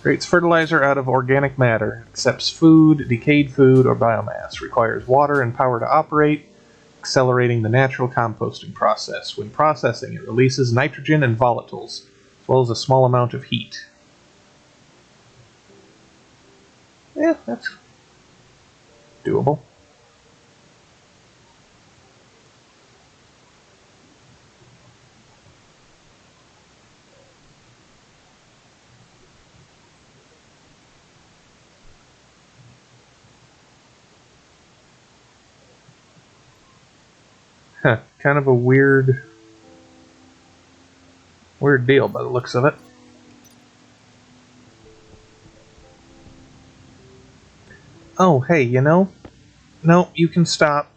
Creates fertilizer out of organic matter. Accepts food, decayed food, or biomass. Requires water and power to operate, accelerating the natural composting process. When processing, it releases nitrogen and volatiles, as well as a small amount of heat. Yeah, that's doable. Huh, kind of a weird deal by the looks of it. Oh, hey, you know? No, you can stop.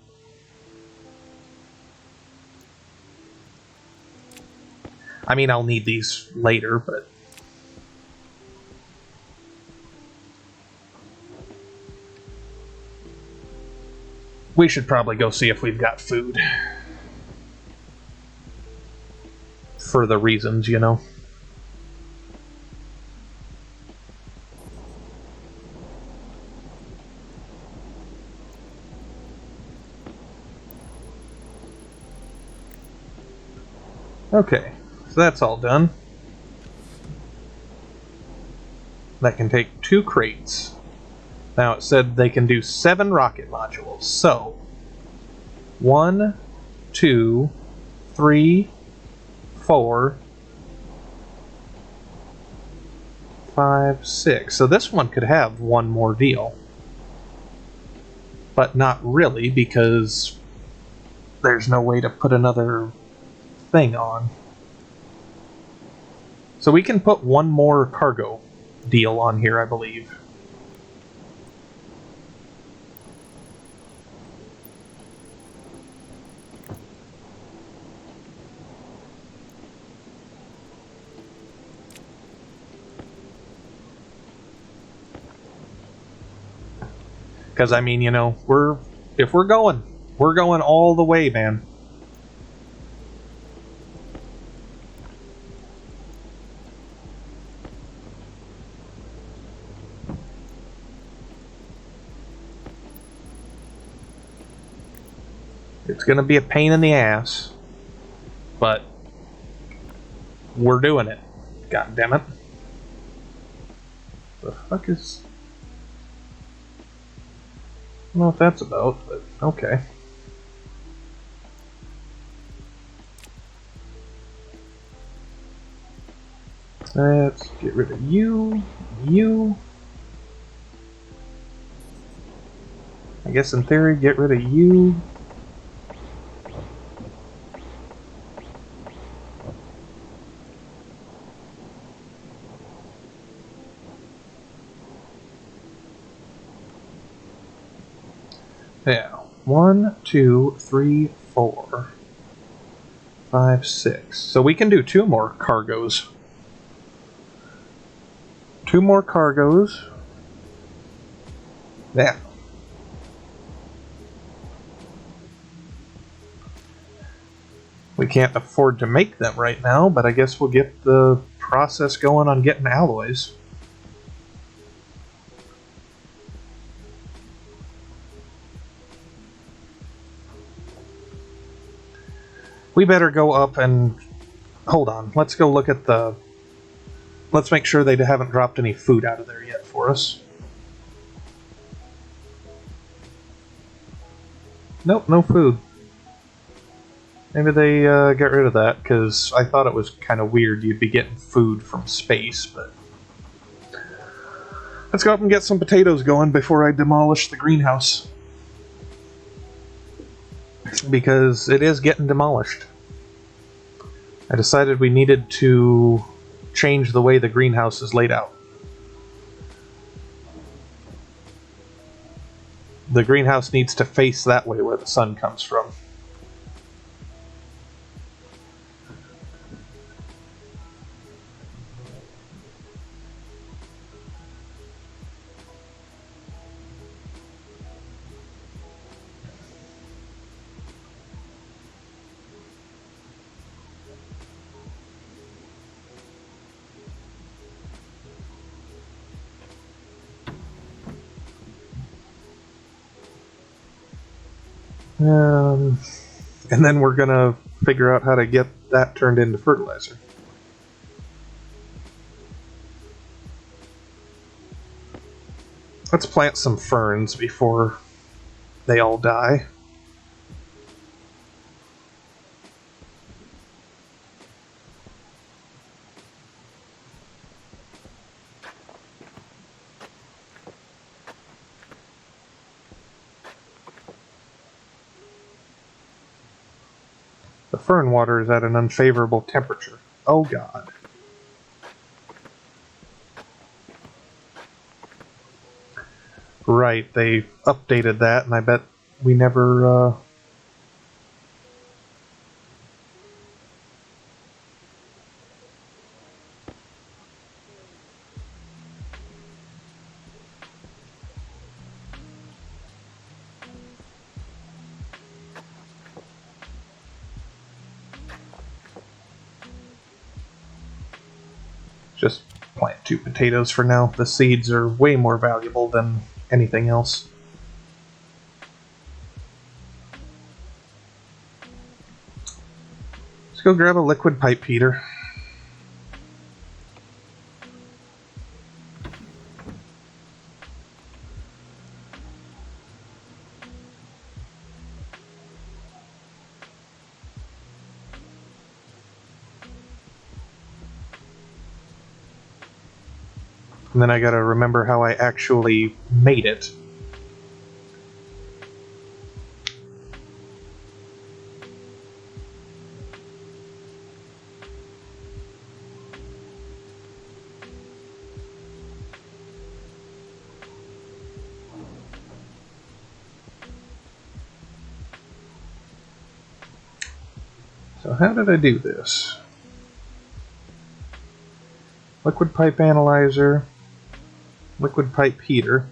I mean, I'll need these later, but... we should probably go see if we've got food. For the reasons, you know. Okay, so that's all done. That can take 2 crates. Now it said they can do 7 rocket modules. So 1, 2, 3, 4, 5, 6. So this one could have one more deal. But not really, because there's no way to put another thing on. So we can put one more cargo deal on here, I believe. Because, I mean, you know, if we're going all the way, man. It's going to be a pain in the ass, but we're doing it. God damn it. The fuck is... I don't know what that's about, but okay. Let's get rid of you. I guess in theory, get rid of you. Yeah. 1, 2, 3, 4, 5, 6. So we can do 2 more cargoes. 2 more cargoes. Yeah. We can't afford to make them right now, but I guess we'll get the process going on getting alloys. We better go up and... hold on, let's go look at the... let's make sure they haven't dropped any food out of there yet for us. Nope, no food. Maybe they got rid of that, because I thought it was kind of weird you'd be getting food from space, but... let's go up and get some potatoes going before I demolish the greenhouse. Because it is getting demolished. I decided we needed to change the way the greenhouse is laid out. The greenhouse needs to face that way where the sun comes from. And then we're gonna figure out how to get that turned into fertilizer. Let's plant some ferns before they all die. The fern water is at an unfavorable temperature. Oh god. Right, they updated that, and I bet we never, just plant 2 potatoes for now. The seeds are way more valuable than anything else. Let's go grab a liquid pipe heater. And then I gotta remember how I actually made it. So how did I do this? Liquid pipe analyzer, liquid pipe heater.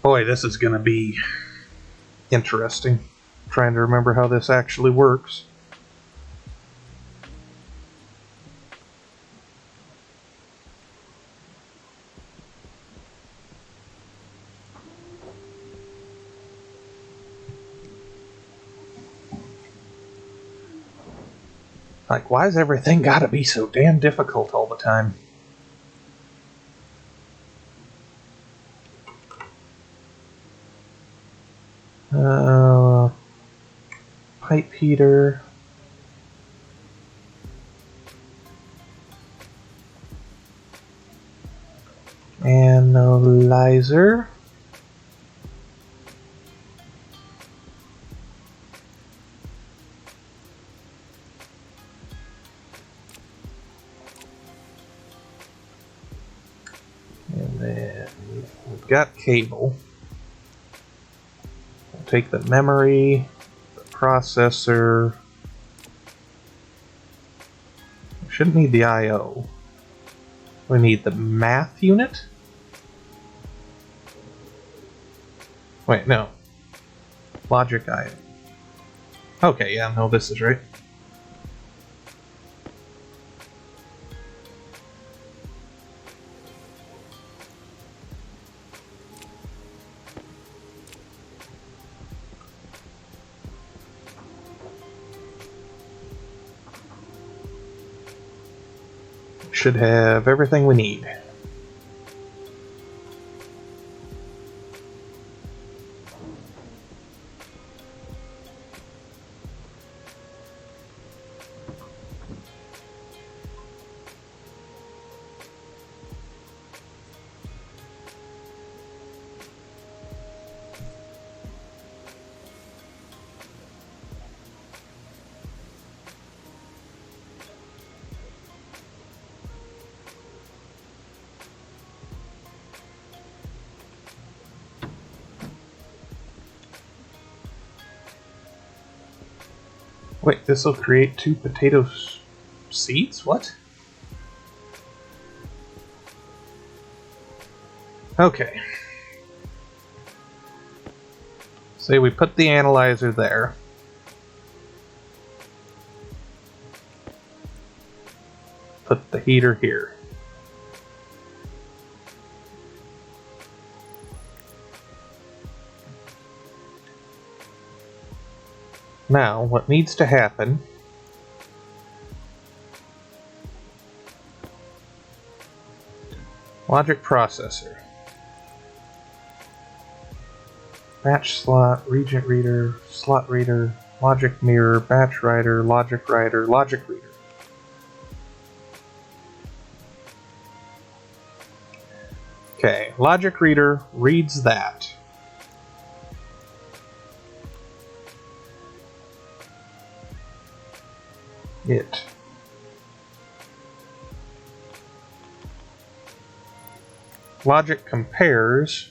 Boy, this is going to be interesting. Trying to remember how this actually works. Like, why is everything gotta be so damn difficult all the time? Pipe heater. Analyzer. And then we've got cable. We'll take the memory, the processor. We shouldn't need the I/O. We need the math unit? Wait, no. Logic I/O. Okay, yeah, no, this is right. Should have everything we need. Wait, this will create 2 potato seeds? What? Okay. Say we put the analyzer there. Put the heater here. Now, what needs to happen logic processor. Batch slot, regent reader, slot reader, logic mirror, batch writer, logic reader. Okay, logic reader reads that. It logic compares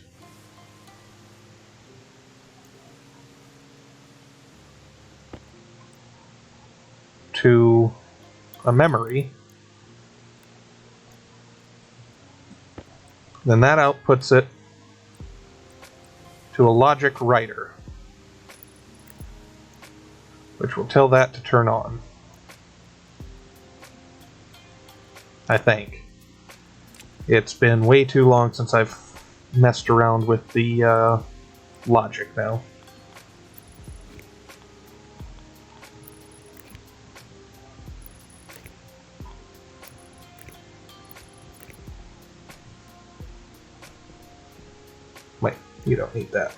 to a memory, then that outputs it to a logic writer, which will tell that to turn on. I think. It's been way too long since I've messed around with the logic now. Wait, you don't need that.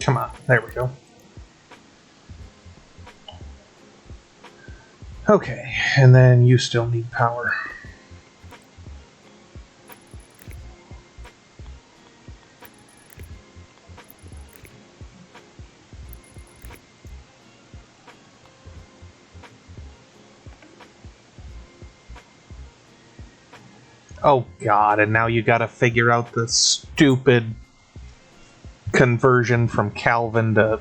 Come on, there we go. Okay, and then you still need power. Oh god, and now you gotta figure out the stupid conversion from Kelvin to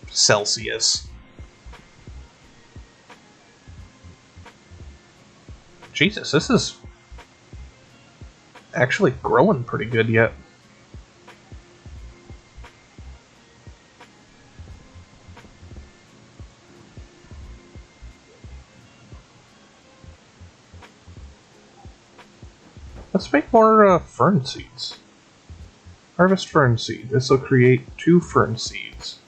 Celsius. Jesus, this is actually growing pretty good yet. Let's make more fern seeds. Harvest fern seed. This will create 2 fern seeds.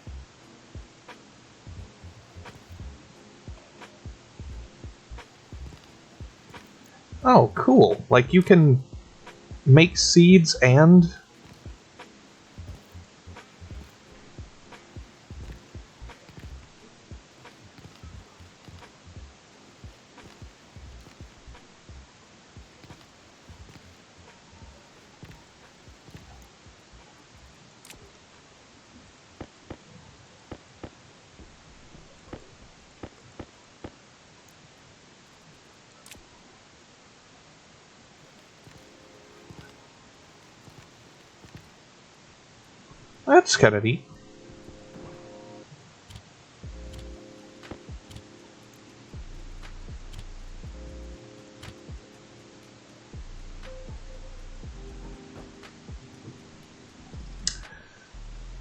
Oh, cool. Like you can make seeds and... That's kind of neat.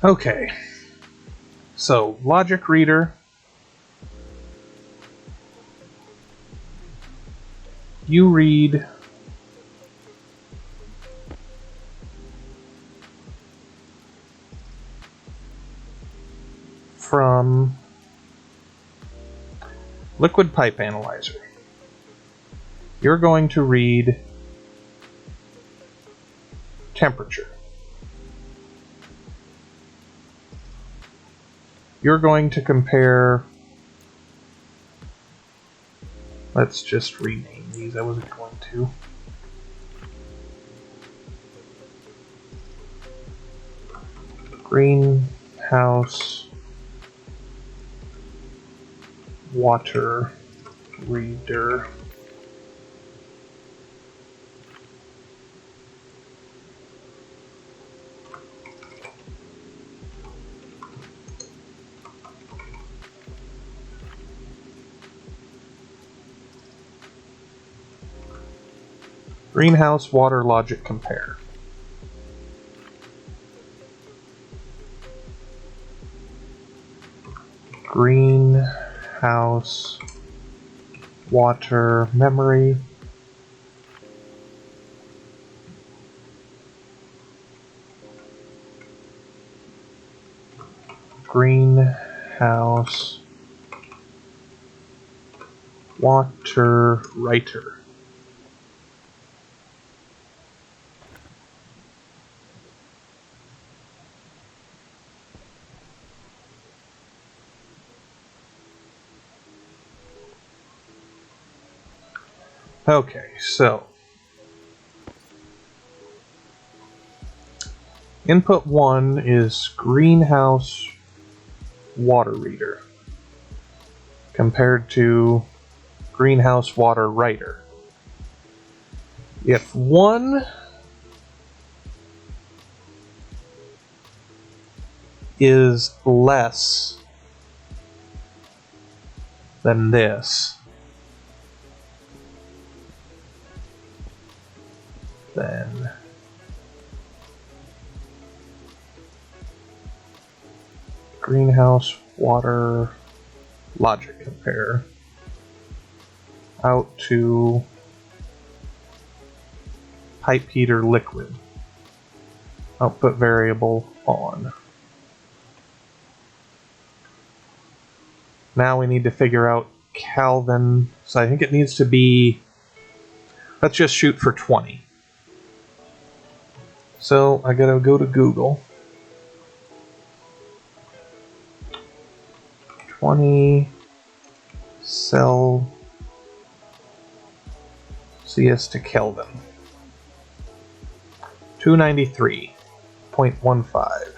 Okay. So, logic reader. You read from liquid pipe analyzer. You're going to read temperature. You're going to compare Let's just rename these. I wasn't going to. Greenhouse water reader. Greenhouse water logic compare. Greenhouse water memory. Greenhouse water writer. Okay, so input 1 is greenhouse water reader compared to greenhouse water writer. If 1 is less than this, then greenhouse water logic compare out to pipe heater liquid. Output variable on. Now we need to figure out Kelvin, so I think it needs to be, let's just shoot for 20. So I gotta go to Google. 20 Celsius to Kelvin. 293.15.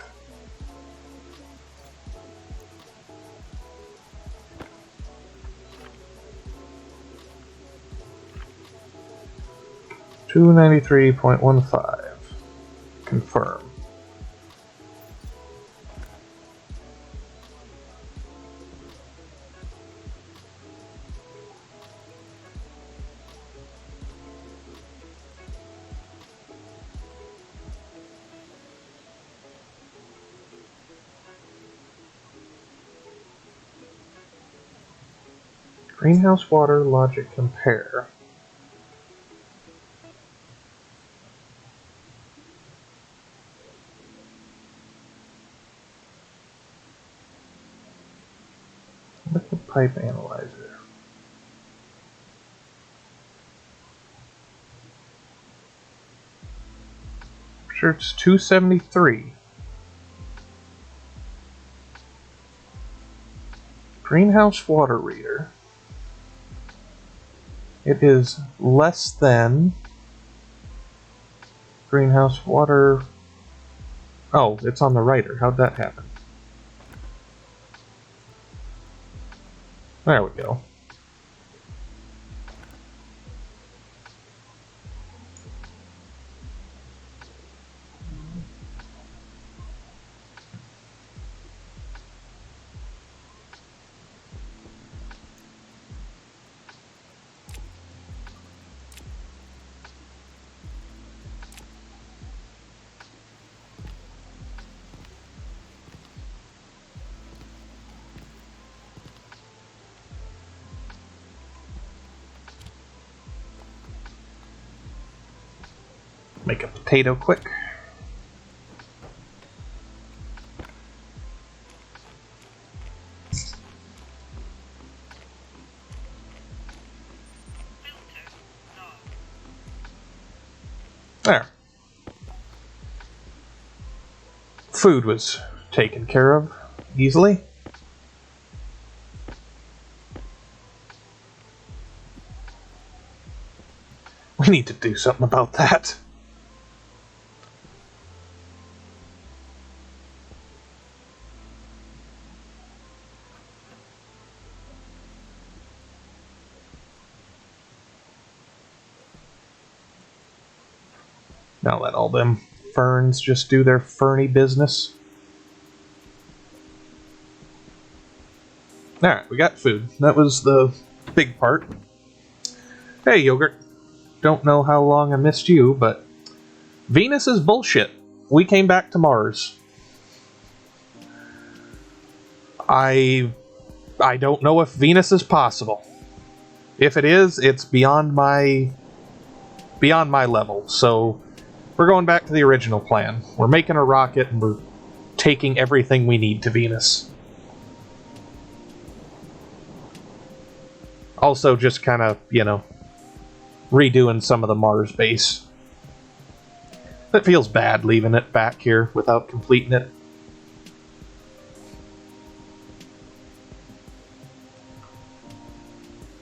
$293.15. Confirm. Greenhouse water logic compare. Liquid pipe analyzer. I'm sure it's 273. Greenhouse water reader. It is less than greenhouse water. Oh, it's on the writer. How'd that happen? There we go. Make a potato quick. There. Food was taken care of easily. We need to do something about that. Now let all them ferns just do their ferny business. Alright, we got food. That was the big part. Hey, Yogurt. Don't know how long I missed you, but Venus is bullshit. We came back to Mars. I don't know if Venus is possible. If it is, it's beyond my level. So we're going back to the original plan. We're making a rocket and we're taking everything we need to Venus. Also just kind of, redoing some of the Mars base. It feels bad leaving it back here without completing it.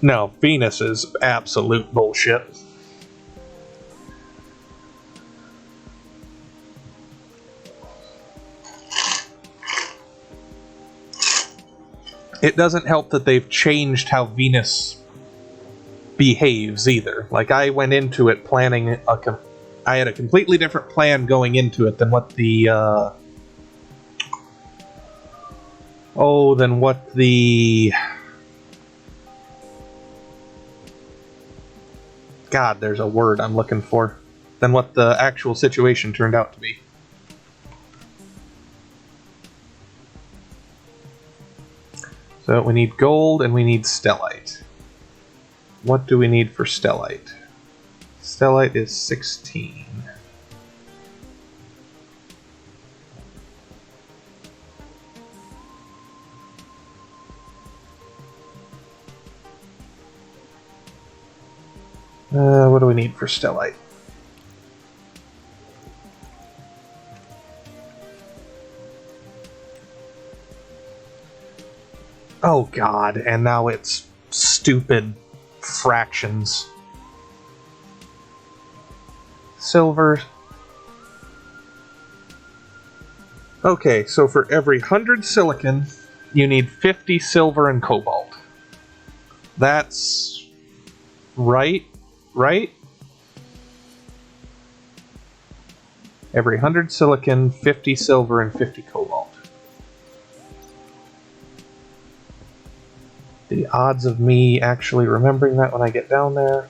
No, Venus is absolute bullshit. It doesn't help that they've changed how Venus behaves either. Like, I went into it planning I had a completely different plan going into it than what the God, there's a word I'm looking for. Than what the actual situation turned out to be. So we need gold and we need stellite. What do we need for stellite? Stellite is 16. What do we need for stellite? Oh god, and now it's stupid fractions. Silver. Okay, so for every 100 silicon, you need 50 silver and cobalt. That's right? Every 100 silicon, 50 silver, and 50 cobalt. The odds of me actually remembering that when I get down there.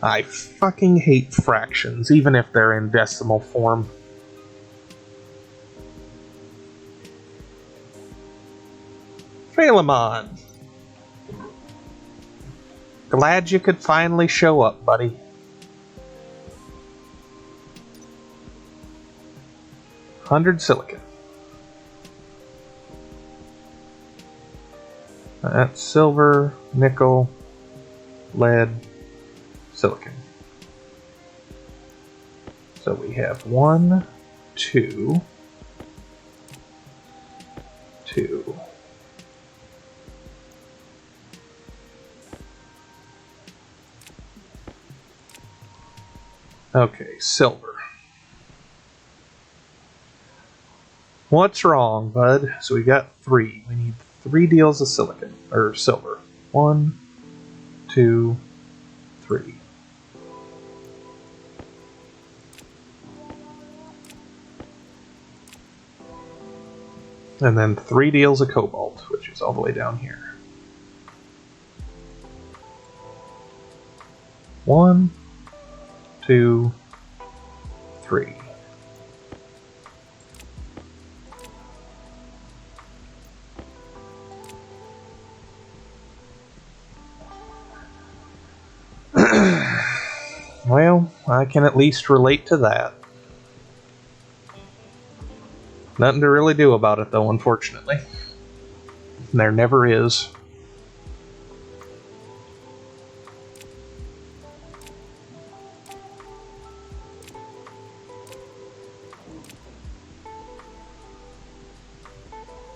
I fucking hate fractions, even if they're in decimal form. Philemon! Glad you could finally show up, buddy. $100 silicon. That's silver, nickel, lead, silicon. So we have 1, 2, 2. Okay, silver. What's wrong, bud? So we got 3. We need 3 deals of silicon, or silver. 1, 2, 3. And then 3 deals of cobalt, which is all the way down here. 1, 2, 3. Well, I can at least relate to that. Nothing to really do about it, though, unfortunately. There never is.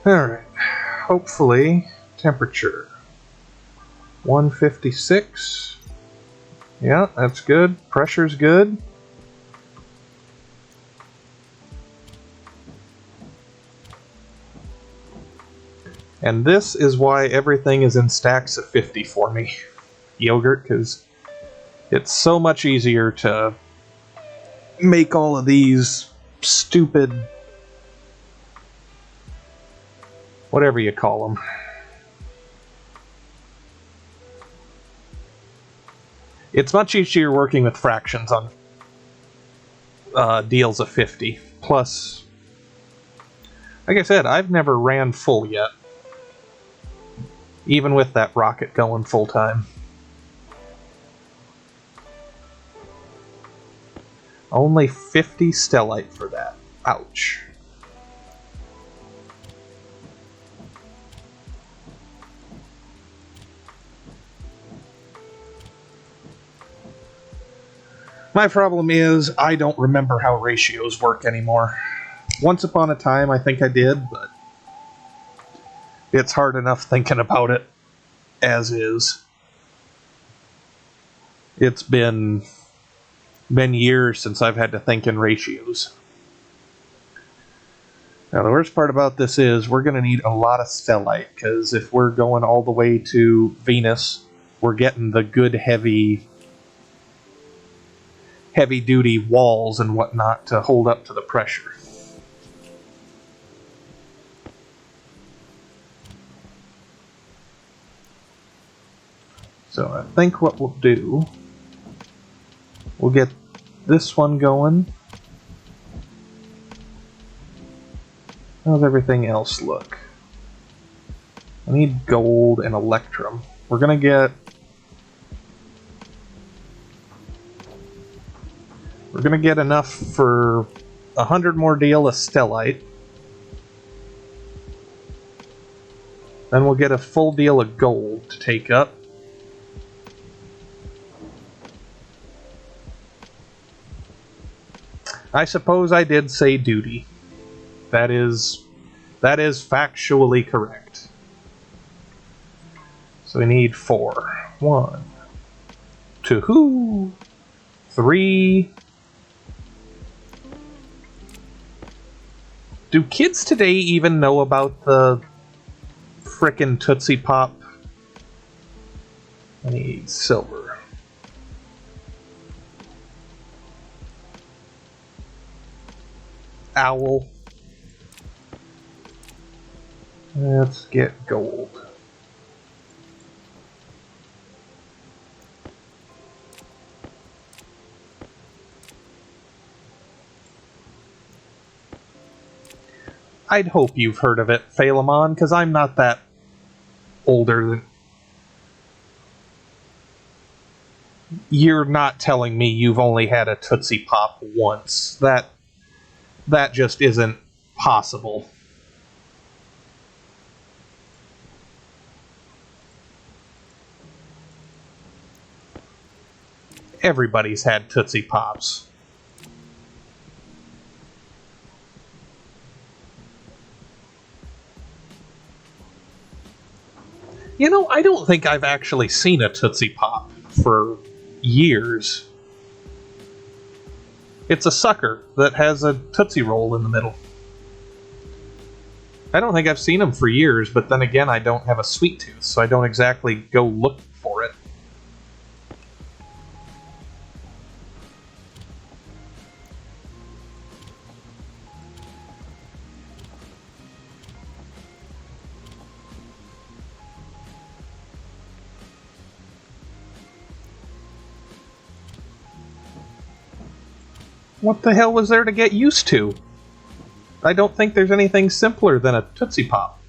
Alright, hopefully temperature 156. Yeah, that's good. Pressure's good. And this is why everything is in stacks of 50 for me. Yogurt, because it's so much easier to make all of these stupid, whatever you call them. It's much easier working with fractions on deals of 50. Plus, like I said, I've never ran full yet. Even with that rocket going full time. Only 50 stellite for that. Ouch. My problem is I don't remember how ratios work anymore. Once upon a time I think I did, but it's hard enough thinking about it as is. It's been years since I've had to think in ratios. Now the worst part about this is we're going to need a lot of stellite, because if we're going all the way to Venus, we're getting the good heavy duty walls and whatnot to hold up to the pressure. So I think what we'll do, we'll get this one going. How's everything else look? I need gold and electrum. We're gonna get enough for 100 more deal of stellite. Then we'll get a full deal of gold to take up. I suppose I did say duty. That is factually correct. So we need 4. 1, 2, 3. Do kids today even know about the frickin' Tootsie Pop? I need silver. Owl. Let's get gold. I'd hope you've heard of it, Phalemon, because I'm not that older than... You're not telling me you've only had a Tootsie Pop once. That just isn't possible. Everybody's had Tootsie Pops. You know, I don't think I've actually seen a Tootsie Pop for years. It's a sucker that has a Tootsie Roll in the middle. I don't think I've seen them for years, but then again, I don't have a sweet tooth, so I don't exactly go looking for it. What the hell was there to get used to? I don't think there's anything simpler than a Tootsie Pop.